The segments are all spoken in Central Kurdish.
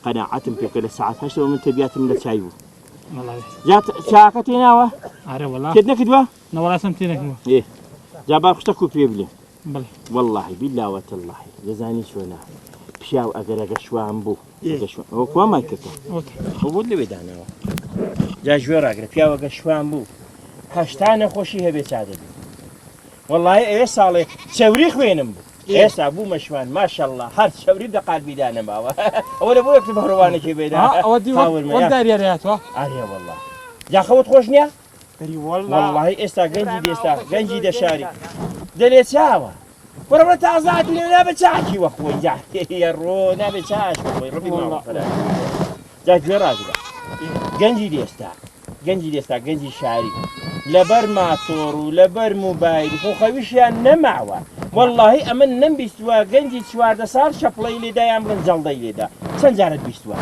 قەناعەتم پێ بکە لە سەعات 8 من تەبیاتم لە چای بوو والله چاکە تێناوە عارف والله تێت نەکردووە والله سمتينك جا با قشتە و پێ بڵێ بله والله بالله والله دەزانی چۆنا پیاو ئەگەرەگە شوان بوو ئەوە کوامای کردەوە بۆ لەوێ داناوە جا ژێ ڕاگرە پیاوەگە شوان بوو هەشتا نەخۆشی هەبێ چا دەبێت والله ئێ ساڵێ چەوری خوێنم بوو ئێستا بوومە شوان ماشەڵڵا هەر چەوری دەقات بیدانەماوە ئەوە لە بۆ یەکتب هەڕوانێکی بێدا داریاتەوە ئارێ والله جا خەوت خۆش نییە والله ئێستا گەنجی دێستا گەنجی دەشاری دەرێ چاوە بڕە تازات لێ نابێت چاکی وەخۆی جاهێ ڕۆ نابێت چاش بخۆی ڕبی ماوەفەرە جا گوێ ڕاگرە گەنجی دێستا گەنجی شاری لەبەر ماتۆڕ و لەبەر موبایل خۆخەویشیان نەماوە والله ئەمە نەمبیستووە گەنجی 14 ساڵ شەپڵەی لێدا یان بڵن جەڵدەی لێدا چەند جارت بیستووە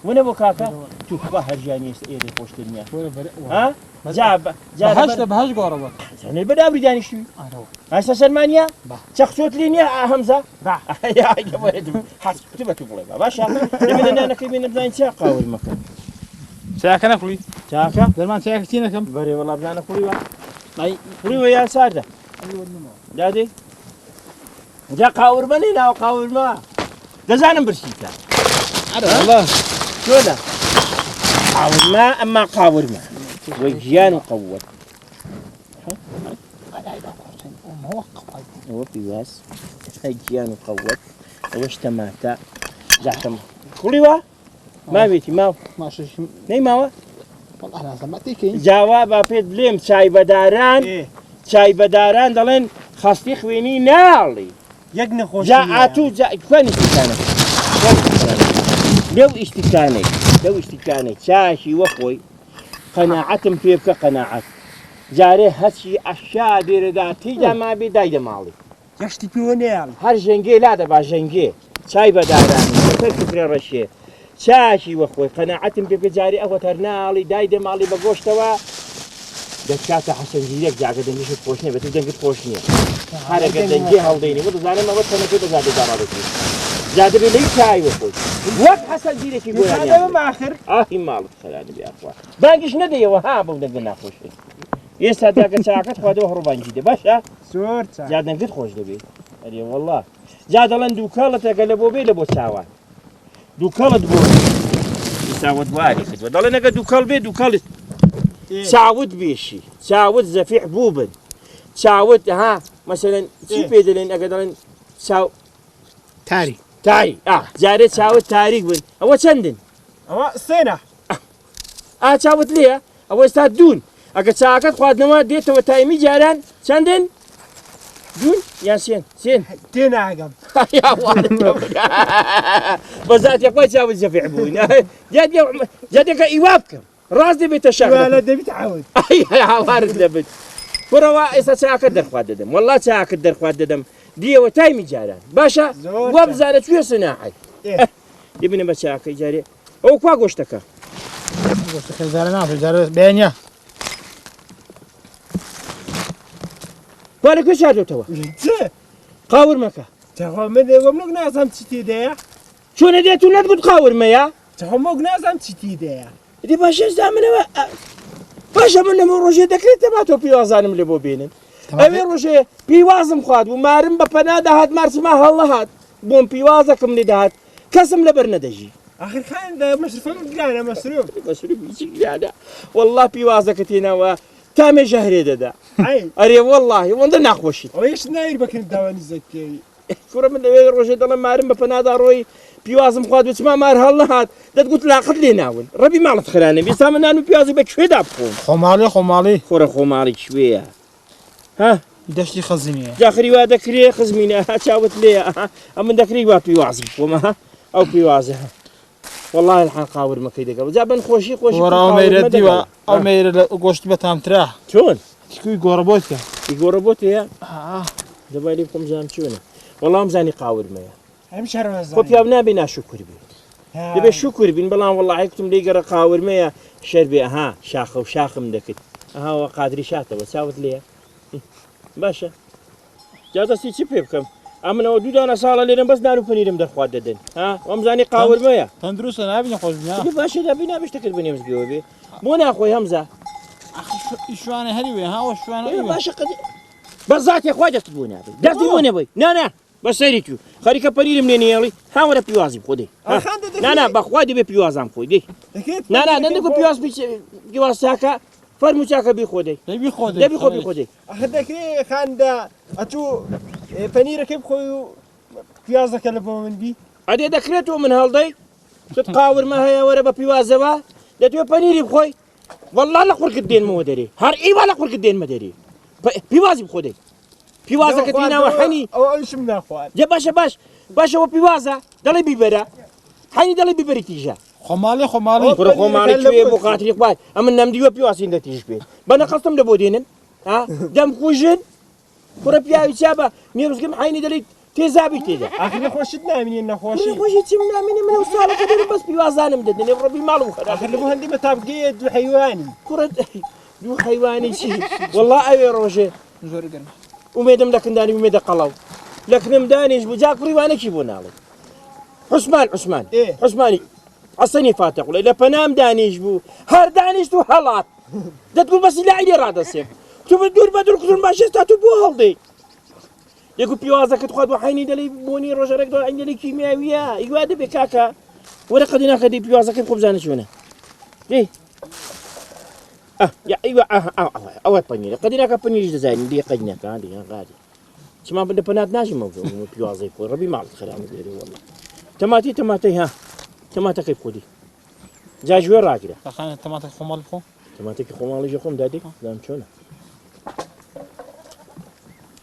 وەنە بۆ کاکە توخوا هەرژیانی ئێرە خۆشتر نییە بەهەش گۆڕەوە بەداوری دانیشتوی ئاستا سەرمانە چەخچۆت لێ نییە هەمزە حەسکتبەت بڵێ باشە لەمەدەنانەکەی بێنە بزانین چیا قاوەی مەکە چاکە نەخوی چاکە دەرمان چاکەتی نەکەم بەرێ وەڵا بزانە خوڕیوە خوڕیوە یان ساردە دادێ جا قاورمەنی ناوە قاورمە دەزانم برسیتە چۆنە قاورمە ئەمما قاورمە وەی گیان و قەووەت ئەوە پیواز گیان و قەووەت ئەوەش تەماتە جاتەم خوڕیوە ماوێتی ماو نەیماوە جاوا با پێت بڵێم چای بەداران دەڵێن خەستی خوێنی ناڵی یەک نەخۆش جا ئاتوو خوێنی شتیکانە لەو ئیشتیکانەی چاشی وەخۆی قەناعەتم پێ بکە قەناعەت جارێ هەچی ئەشا دێرەدا تێیدا مابێ دایدە ماڵی یەشتی پێوە نەیاڵ هەر ژەنگێ لا دەبا ژەنگێ چای بەدارانی سەر کوکرێ ڕەشێ چاشی وەخۆی قەناعەتم پێ بکە جارێ ئەوە تەرناڵی دایدە ماڵی بە گۆشتەوە دەکاتە حەسەنگیرێک جاگە دەنگیشت خۆش نییە بەتو دەنگت خۆش نییە هەرەگە دەنگی هەڵدەینی بۆ دەزانم ئەوە تەنەکەی دەزادە داڕادەکەی جا دەبێت لەی چای وەخۆی وەک حەسەنگیرێکی گۆیانەوە ئاخر ئاهی ماڵت خەرانی بێخوا بانگیش نەدەیەوە ها بەو دەنگە ناخۆشێت ئێستا داگە چاکەت خوادەوە هەڕووبانگی دێ باشە زۆر جا دەنگت خۆش دەبێت ئەرێ وەڵڵا جا دەڵێن دووکەڵت ئەگە لە بۆ بێ لە بۆ چاوان دووکەڵت بۆ ساوت واری کردوە دەڵێن ئەگە دووکەڵ بێ دووکەڵت چاوت بێشی چاوت زەفیح بوو بن چاوت ها مەسەلەن چی پێ دەڵێن ئەگە دەڵێن چاو تاری جارێ چاوت تاریک بن ئەوە چەندن ئەوە سێنە چاوت لێە ئەوە ئێستا دوون ئەگە چاکەت خواردنەوە دێتەوە تایمی جاران چەندن دوون یان سێن تێناگەم بەزاتێک خۆی چاوت زەفیح بووین جادێکە ئیوا بکەم ڕاست دەبێتە شەغلە دەبێت عاود هاوارت دەبێت کوڕەوە ئێستا چاکەت دەرخوات دەدەم وەڵڵا چاکەت دەرخوات دەدەم دیەوە تایمی جاران باشە وە بزانە کوێ سناحەت دەبینە بە چاکەی جارێ ئەو کوا گۆشتەکە بێنە وا لە کوێ چاردۆتەوە قاورمەکە وەم نازانم چی تێدەیە چۆنە دێت و نەتگوت قاورمەیە مۆک نازانم چی تێدەیە دی باشە ئێستا منەوە باشە من لەمە ڕۆژێ دەکرێت تەماتۆ پیوازانم لێ بۆ بێنن ئەوێ ڕۆژێ پیوازم خوارد و مارم بە پەنا داهات مارچما هەڵ نەهات بۆم پیوازەکەم لێ داهات کەسم لەبەر نەدەژی آخر خان مەشرفەکە گرانە مەسروف گرانە وەڵڵا پیوازەکە تێناوە تامێژە هەرێ دەدا ئەرێ وەڵڵاهی وەندە ناخۆشیت ئەوەیش نایر بکەن داوانی زەکەوی کوڕە من لەوێ ڕۆژێ دەڵێم مارم بە پەنادا ڕۆی پیوازم خوارد وچما مار هەڵ نەهات دەتگوت لاقت لێ ناون ڕەبی ماڵت خرانە ئێستا من نان و پیازی بە کوێدا بخۆم خۆماڵی خۆرە خۆماڵی کوێیە ها دەشتی خەزینە جاخری وا دەکرێ خزمینە چاوت لێ ئەمن دەکری وا پیواز بخۆمە ئەو پیوازە والله الحال قاورمەکەی دەگەڵ جا بن خۆشی ئەومەیرە دیوە ئەو مێرە لە گۆشت بە تامترا چۆن تیکوی گۆڕبۆتکە گۆڕبۆتەیە دەبای لێ بخۆم زانم چۆنە وەڵام زانی قاورمەیە خۆ پیاو نابێ ناشکر بێت دەبێت شکر بین بەڵام وەڵڵاهی کوتم لێ گەڕە قاورمەیە شەر بێ ئەها شاخە و شاخم دەکرد ئەهاوە قادری شاتەوە چاوت لێە باشە جا دەستی چی پێ بکەم ئەمنەوە دوو دانە ساڵە لێرم بەس نان و پەنیرم دەخوات دەدەن ها ئەمزانی قاورمەیە تەندروستە نابینە خۆش بینە باشە دابی نابشتەکرد بنێمزگەوە بێ بۆ ناخۆی هەمزە شوانە هەری وێ هاوە شوانە باشە بە زاتێ خوا دەست بۆ نابێت دەستی بۆ نەبەی نانا بە سەری تو خەریکە پەنیرم لێ نێڵی هاوەرە پیوازی بخۆ دەی نانا بەخوا دەبێ پیوازام خۆی دەی نانا نەندەکو پیاز پیاز چاکە فەرمو چاکە بیخۆ دەی دەبی خۆ دەبی خۆ بیخۆ دەی ئەخە دەکرێت خاندا ئەچوو پەنیرەکەی بخۆی و پیازەکە لە بۆ من بی ئەدێ دەکرێتەوە من هەڵدەی تت قاورمە هەیە وەرە بە پیوازەوە دەتوێت پەنیری بخۆی والله لە قورکت دێنمەوە دەرێ هەر ئیوا لە قورکت دێنمە دەرێ پیوازی بخۆ دەی پیوازەکە تیناوە حەنی ئەو ئەوشم ناخوات جە باشە باشەوە پیوازە دەڵێ بیبەرە حەنی دەڵێ بیبەری تیژە خۆماڵی خۆماڵی بڕۆ خۆماڵی کوێ بۆ خاتری خوای ئەمن نەمدیوە پیوازین دە تیژ بێت بە نەقەستم لە بۆ دێنن دەم کوژن کوڕە پیاوی چا بە نێوزگەم حەینی دەڵێ تێزابی تێدا ئەخی نەخۆشیت نامینێن نەخۆشی خۆشی چیم نامێنێ منە ساڵەکە دێنم بەس پیوازانم دەدەنێ ڕەبی ماڵ و خەرا ئەخر لە بۆ هەندی بەتابگەیە دوو حەیوانی کوڕە دوو حەیوانی چی والله ئەوێ ڕۆژێ زۆر گەرم ومێدەم لە کندانی ومێدە قەڵاو لە کنم دانیش بوو جا کوڕیوانێکی بۆ ناڵێ حوسمانی حەسەنی فاتەقوڵێ لە پەنام دانیش بوو هەر دانیشت و هەڵات دەتگوت بەسی لایلێ ڕادەسێ تو دوور بە دوور کردن باشێستا تو بۆ هەڵدەی یەکو پیوازەکەت خوات و حینی دەڵی بۆنی ڕۆژەرێک دۆ ئەنجلی کیمیاویە ئیوا دەبێ کاکە وەرە قەدی ناکەدی پیوازەکەت خۆ بزانە چۆنە دێ ئیوە ئەوە پەنیرە قەدی ناکە پەنیریش دەزانین دێ قەدی ناکە دێ غادی چما بە پەنات ناژمە پیوازەی خۆی ڕەبی ماڵت خەرامە دێری وەڵڵا تەماتی ها تەماتەکەی خۆدی جا ژوێ ڕاگرە تەخانە تەماتە خۆماڵ بخۆ تەماتێکی خۆماڵیژە خۆم دادێ دام چۆنە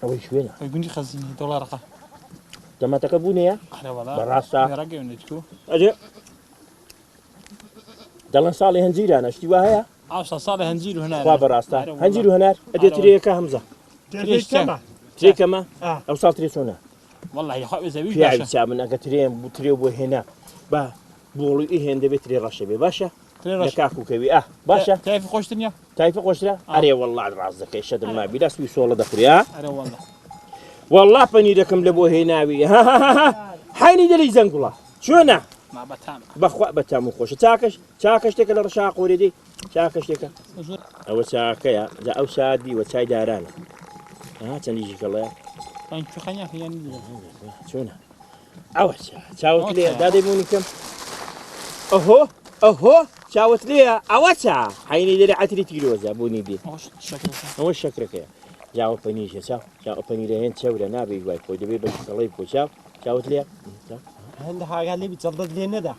ئەوەی شوێنە گوندی خەزینی دۆڵارەکە تەماتەکە بوونەیە بەڕاستە ئەجێ دەڵێن ساڵی هەنجیرانە شتی وا هەیە ساڵی هەنجیر و هەنار خوا بەڕاستە هەنجیر و هەنار ئەدێ ترەیەکە هەمزە ترێکەمە ئەو ساڵ ترێ چۆنە والله خوا زەوی پیاوی چا من ئەگە ترێم بوو ترێ بۆ هێنا با بۆڵی هێن دەبێت ترێ ڕەشە بێ باشە لە کاکوکەوی باشە تایفی خۆشتر نییە تایفە خۆشترە ئەرێ وەڵڵا ڕاست دەکەی شەدم مابی دەستی سۆڵە دەخورێ ئەرێ والله والله پەنیرەکەم لە بۆ هێناوی حینی دەری زەنگوڵە چۆنە بەخوا بەتام و خۆشە چاکە شتێکە لە ڕشا قۆرێدی چاکە شتێکە ئەوە چاکەیە جا ئەو شادی وە چای دارانە چەندیژی کەڵەیە چۆنە ئەوە چاوت لێ دادەبوونی کەم ئەهۆ چاوت لێە ئەوە چا حینی دەری عەتری تیرۆزە بوونی دێ ئەوە شەکرەکەیە جاوە پەنیژە چاو پەنیرە هێن چەورە نابێ وای خۆی دەبێت بە کەڵەی بۆ چاوت لێ هەندە هاگان لێبی جەڵدەت لێ نەدا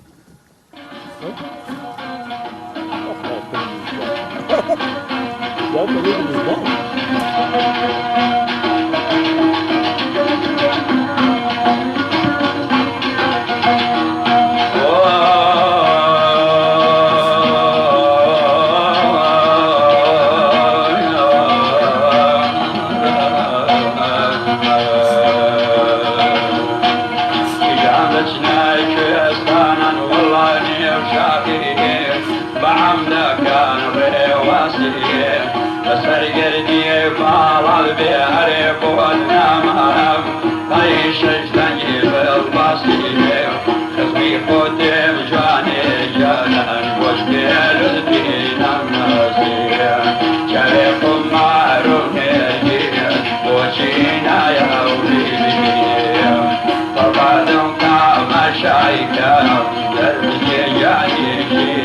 شايكا دربي يعني